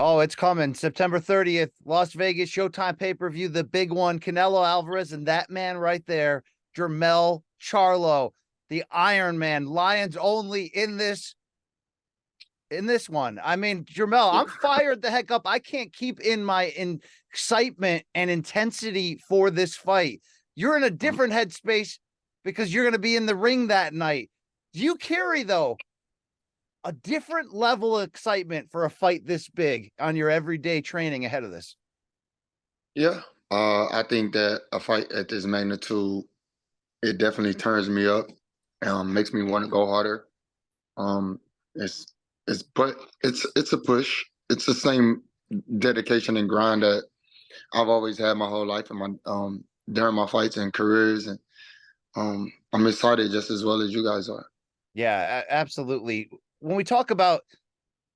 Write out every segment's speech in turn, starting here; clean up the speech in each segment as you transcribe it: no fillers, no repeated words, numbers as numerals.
Oh, it's coming. September 30th, Las Vegas, Showtime pay-per-view, the big one, Canelo Alvarez, and that man right there, Jermell Charlo, the Iron Man, Lions only in this one. I mean, Jermell, I'm fired the heck up. I can't keep in my excitement and intensity for this fight. You're in a different headspace because you're going to be in the ring that night. Do you carry, though, a different level of excitement for a fight this big on your everyday training ahead of this? Yeah, I think that a fight at this magnitude, it definitely turns me up, makes me want to go harder. Um, it's but it's a push. It's the same dedication and grind that I've always had my whole life and my during my fights and careers, and I'm excited just as well as you guys are. Yeah, absolutely. When we talk about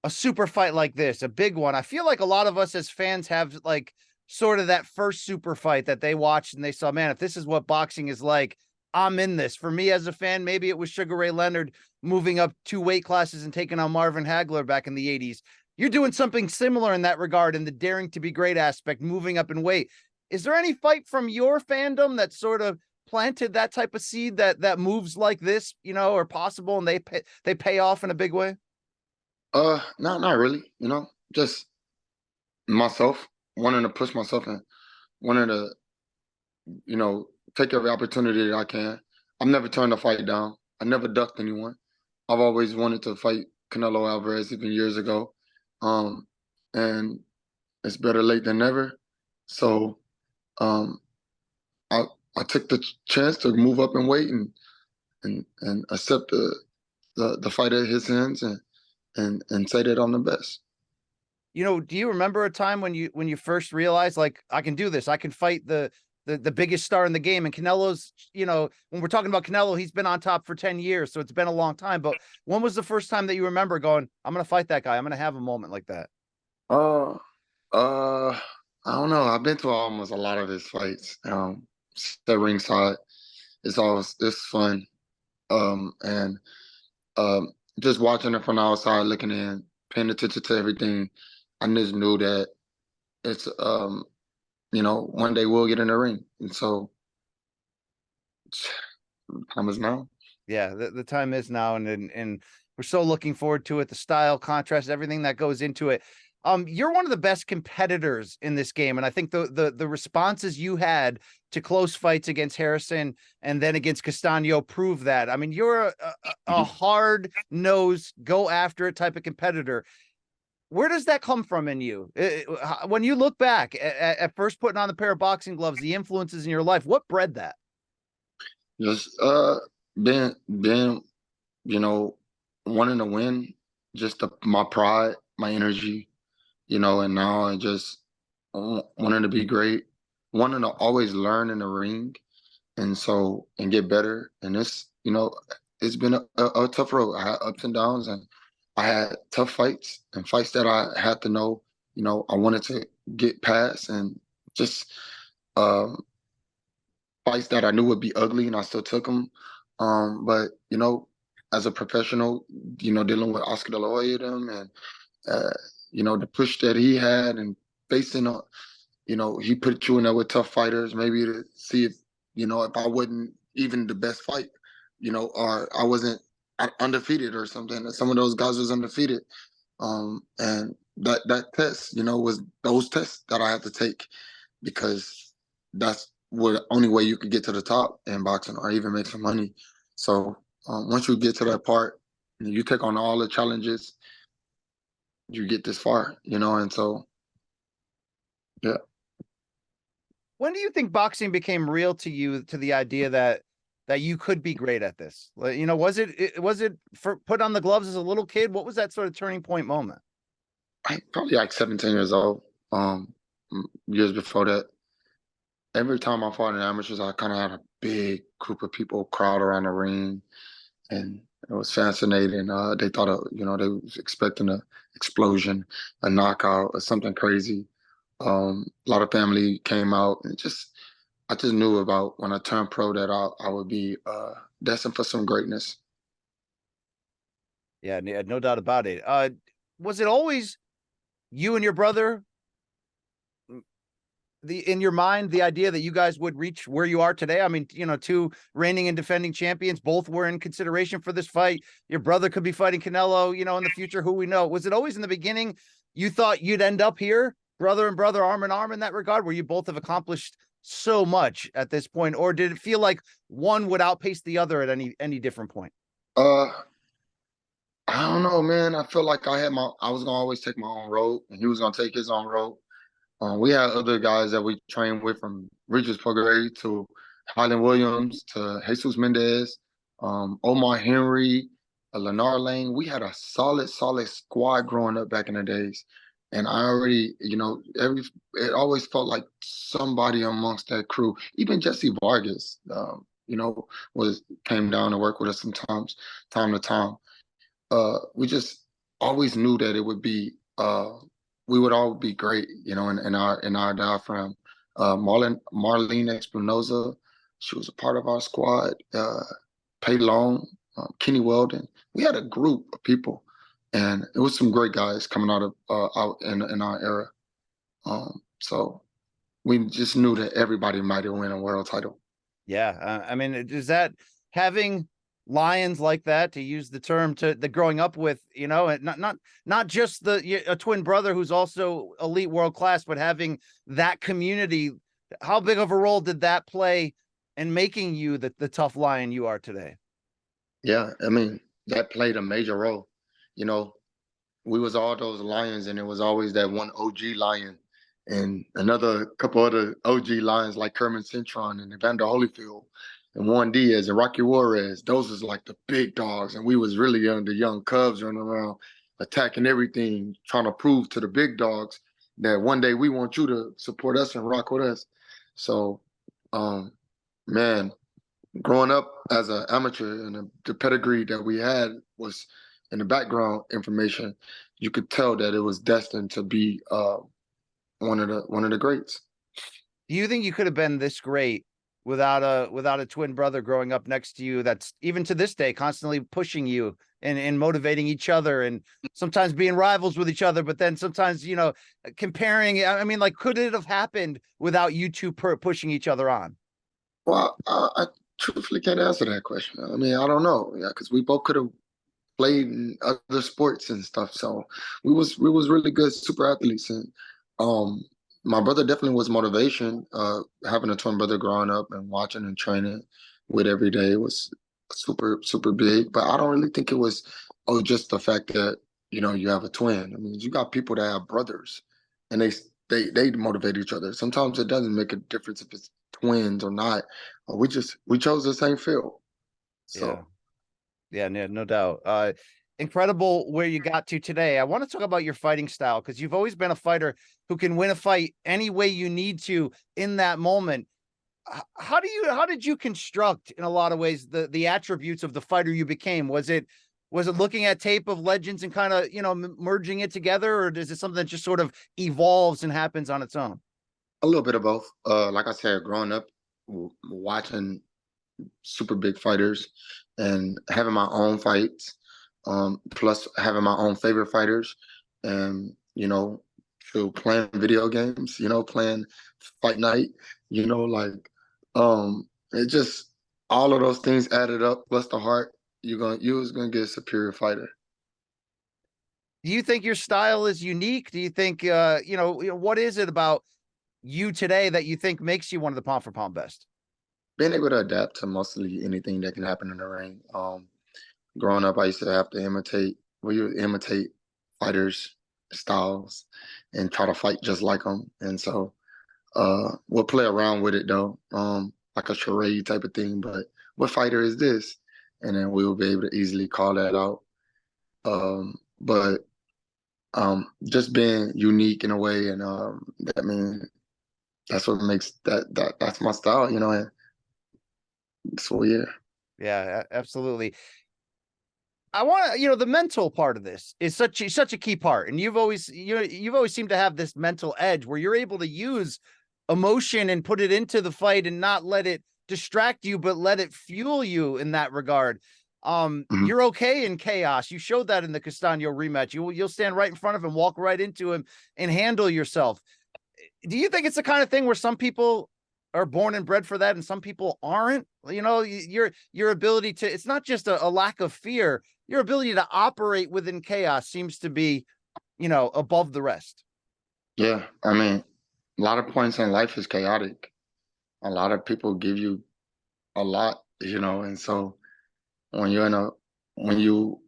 a super fight like this, a big one, I feel like a lot of us as fans have like sort of that first super fight that they watched and they saw, man, if this is what boxing is like, I'm in this. For me as a fan, maybe it was Sugar Ray Leonard moving up 2 weight classes and taking on Marvin Hagler back in the 80s. You're doing something similar in that regard, in the daring to be great aspect, moving up in weight. Is there any fight from your fandom that sort of planted that type of seed that moves like this, are possible and they pay off in a big way? Not really. Just myself wanting to push myself and wanting to, take every opportunity that I can. I've never turned a fight down. I never ducked anyone. I've always wanted to fight Canelo Alvarez even years ago. Um, and it's better late than never. So um, I I took the chance to move up and wait and accept the fight at his hands and say that I'm the best. Do you remember a time when you first realized, like, I can do this, I can fight the biggest star in the game? And Canelo's, when we're talking about Canelo, he's been on top for 10 years, so it's been a long time. But when was the first time that you remember going, I'm gonna fight that guy, I'm gonna have a moment like that? Uh, uh, I don't know. I've been to almost a lot of his fights. The ringside, it's fun. And just watching it from the outside, looking in, paying attention to everything. I just knew that it's one day we'll get in the ring, and so time is now. Yeah, the time is now, and we're so looking forward to it. The style, contrast, everything that goes into it. You're one of the best competitors in this game, and I think the responses you had to close fights against Harrison and then against Castano prove that. I mean, you're a hard nosed, go after it type of competitor. Where does that come from in you? When you look back at first putting on the pair of boxing gloves, the influences in your life, what bred that? Just being you know wanting to win, just my pride, my energy, and now I just wanting to be great, wanting to always learn in the ring, and get better. And it's been a tough road. I had ups and downs, and I had tough fights and fights that I had to know, I wanted to get past, and just um, fights that I knew would be ugly, and I still took them. But as a professional, dealing with Oscar De La Hoya them, and the push that he had, and facing he put you in there with tough fighters, maybe to see if I wasn't even the best fight, or I wasn't undefeated or something. Some of those guys was undefeated. And that test, was those tests that I had to take, because that's the only way you could get to the top in boxing or even make some money. So once you get to that part, and you take on all the challenges, you get this far, and so yeah. When do you think boxing became real to you, to the idea that you could be great at this? Like, was it for put on the gloves as a little kid? What was that sort of turning point moment? Probably like 17 years old. Years before that, every time I fought in amateurs, I kind of had a big group of people crowd around the ring, and it was fascinating. They thought, they was expecting a explosion, a knockout, or something crazy. A lot of family came out, and I just knew about when I turned pro that I would be destined for some greatness. Yeah, no doubt about it. Was it always you and your brother, in your mind, the idea that you guys would reach where you are today? I mean, you know, two reigning and defending champions, both were in consideration for this fight. Your brother could be fighting Canelo, you know, in the future, who we know. Was it always in the beginning you thought you'd end up here, brother and brother, arm in arm in that regard, where you both have accomplished so much at this point? Or did it feel like one would outpace the other at any different point? Uh, I don't know, man. I feel like I was gonna always take my own road, and he was gonna take his own road. We had other guys that we trained with, from Regis Prograis to Highland Williams to Jesus Mendez, Omar Henry, Lenar Lane. We had a solid squad growing up back in the days. And I already, it always felt like somebody amongst that crew, even Jesse Vargas, came down to work with us sometimes, time to time. We just always knew that it would be we would all be great, in our diaphragm. Marlene Espinoza, she was a part of our squad. Pay Long, Kenny Weldon. We had a group of people, and it was some great guys coming out in our era. So we just knew that everybody might win a world title. Yeah, I mean, is that having lions like that, to use the term, to the growing up with, and not just a twin brother who's also elite world class, but having that community? How big of a role did that play in making you the tough lion you are today? Yeah, I mean, that played a major role. We was all those lions, and it was always that one OG lion and another couple other OG lions like Kermit Cintron and Evander Holyfield and Juan Diaz and Rocky Juarez. Those was like the big dogs, and we was really the young cubs running around attacking everything, trying to prove to the big dogs that one day we want you to support us and rock with us. So, man, growing up as an amateur, and the pedigree that we had was in the background information, you could tell that it was destined to be one of the greats. Do you think you could have been this great without a twin brother growing up next to you, that's even to this day constantly pushing you and motivating each other, and sometimes being rivals with each other, but then sometimes, comparing? I mean, like, could it have happened without you two pushing each other on? Well, I truthfully can't answer that question. I mean, I don't know. Yeah, because we both could have played in other sports and stuff. So we was really good super athletes. And my brother definitely was motivation. Having a twin brother growing up and watching and training with every day was super big. But I don't really think it was just the fact that you have a twin. I mean, you got people that have brothers, and they motivate each other. Sometimes it doesn't make a difference if it's twins or not. We chose the same field. So yeah, no doubt. Incredible where you got to today. I want to talk about your fighting style, because you've always been a fighter who can win a fight any way you need to in that moment. How did you construct, in a lot of ways, the attributes of the fighter you became? Was it looking at tape of legends and kind of, merging it together, or is it something that just sort of evolves and happens on its own? a little bit of both. Like I said, growing up watching super big fighters and having my own fights, plus having my own favorite fighters, and to playing video games, playing fight night, like it just, all of those things added up, plus the heart, you was gonna get a superior fighter. Do you think your style is unique? Do you think what is it about you today that you think makes you one of the pound for pound best? Being able to adapt to mostly anything that can happen in the ring. Growing up, I used to have to imitate fighters' styles and try to fight just like them. And so we'll play around with it though, like a charade type of thing. But what fighter is this? And then we will be able to easily call that out. But just being unique in a way, and I mean, that's what makes that's my style, and so yeah. Yeah, absolutely. I want to, the mental part of this is such a key part. And you've always seemed to have this mental edge where you're able to use emotion and put it into the fight and not let it distract you, but let it fuel you in that regard. Mhm. You're okay in chaos. You showed that in the Castano rematch. You'll stand right in front of him, walk right into him, and handle yourself. Do you think it's the kind of thing where some people are born and bred for that and some people aren't? You know, your ability to, it's not just a lack of fear, your ability to operate within chaos seems to be, above the rest. Yeah, I mean, a lot of points in life is chaotic. A lot of people give you a lot, and so when you're in a when you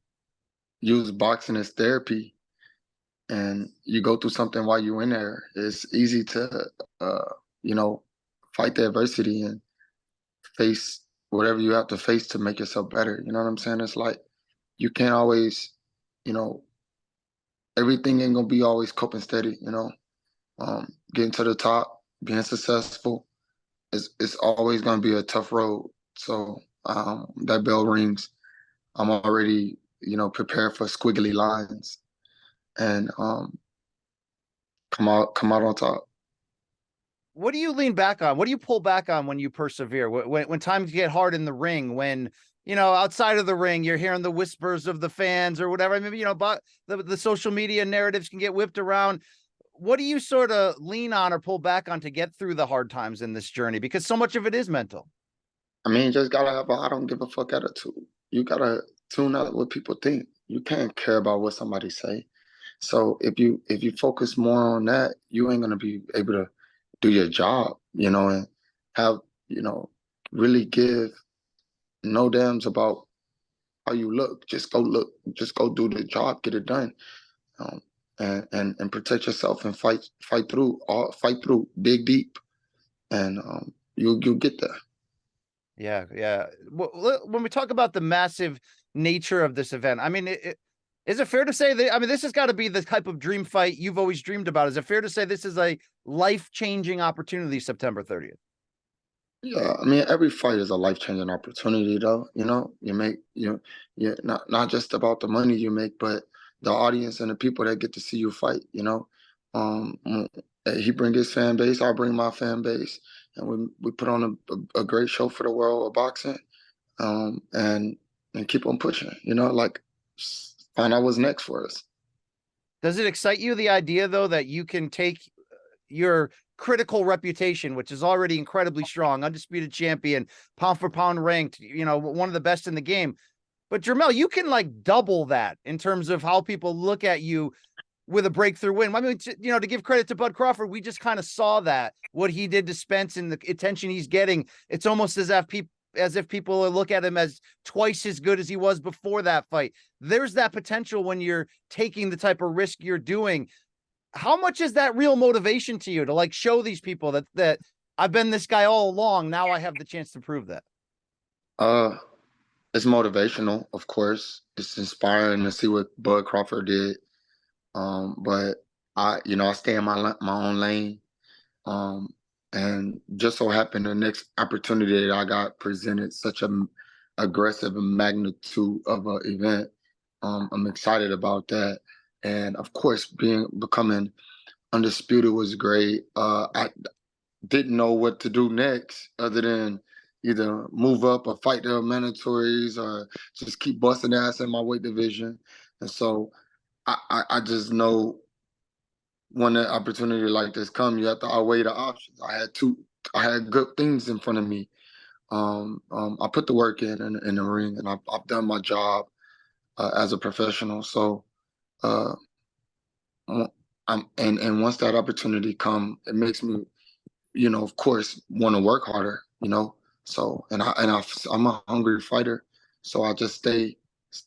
use boxing as therapy and you go through something while you're in there, it's easy to uh, you know, fight the adversity and face whatever you have to face to make yourself better. You know what I'm saying? It's like you can't always, you know, everything ain't gonna be always coping steady. Getting to the top, being successful, it's always gonna be a tough road. So that bell rings. I'm already, prepared for squiggly lines and come out on top. What do you lean back on? What do you pull back on when you persevere? When times get hard in the ring, when outside of the ring, you're hearing the whispers of the fans or whatever. I mean, but the social media narratives can get whipped around. What do you sort of lean on or pull back on to get through the hard times in this journey? Because so much of it is mental. I mean, you just gotta have a I don't give a fuck attitude. You gotta tune out what people think. You can't care about what somebody say. So if you focus more on that, you ain't gonna be able to do your job, and have, you know, really give no dams about how you look. Just go look, just go do the job, get it done. Um, and protect yourself and fight through, dig deep, and you'll get there. Yeah, yeah. When we talk about the massive nature of this event, I mean, is it fair to say that, I mean, this has got to be the type of dream fight you've always dreamed about? Is it fair to say this is a life-changing opportunity, September 30th? Yeah, I mean, every fight is a life-changing opportunity, though. You not just about the money you make, but the audience and the people that get to see you fight. He bring his fan base, I bring my fan base, and we put on a great show for the world of boxing, and keep on pushing. Like find out what's next for us. Does it excite you, the idea, though, that you can take your critical reputation, which is already incredibly strong, undisputed champion, pound for pound ranked, one of the best in the game. But Jermell, you can like double that in terms of how people look at you with a breakthrough win. I mean, to give credit to Bud Crawford, we just kind of saw that what he did to Spence and the attention he's getting. It's almost as if people look at him as twice as good as he was before that fight. There's that potential when you're taking the type of risk you're doing. How much is that real motivation to you to like show these people that I've been this guy all along? Now I have the chance to prove that. Uh, it's motivational, of course. It's inspiring to see what Bud Crawford did. But I stay in my own lane. Um, and just so happened the next opportunity that I got presented such a aggressive magnitude of an event. I'm excited about that. And of course, becoming undisputed was great. I didn't know what to do next other than either move up or fight the mandatories or just keep busting ass in my weight division. And so I just know when an opportunity like this come, you have to outweigh the options. I had good things in front of me. I put the work in the ring, and I've done my job as a professional. So, uh, and once that opportunity come, it makes me, of course, want to work harder. So I'm a hungry fighter, so I just stay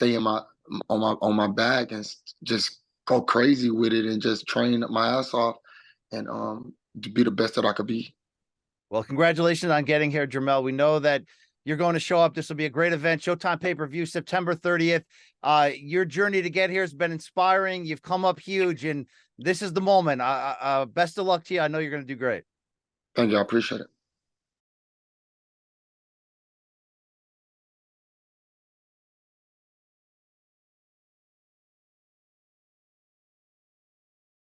in my on my bag and just go crazy with it and just train my ass off and to be the best that I could be. Well, congratulations on getting here, Jermell. We know that you're going to show up. This will be a great event. Showtime pay-per-view, September 30th. Your journey to get here has been inspiring. You've come up huge, and this is the moment. Best of luck to you. I know you're going to do great. Thank you. I appreciate it.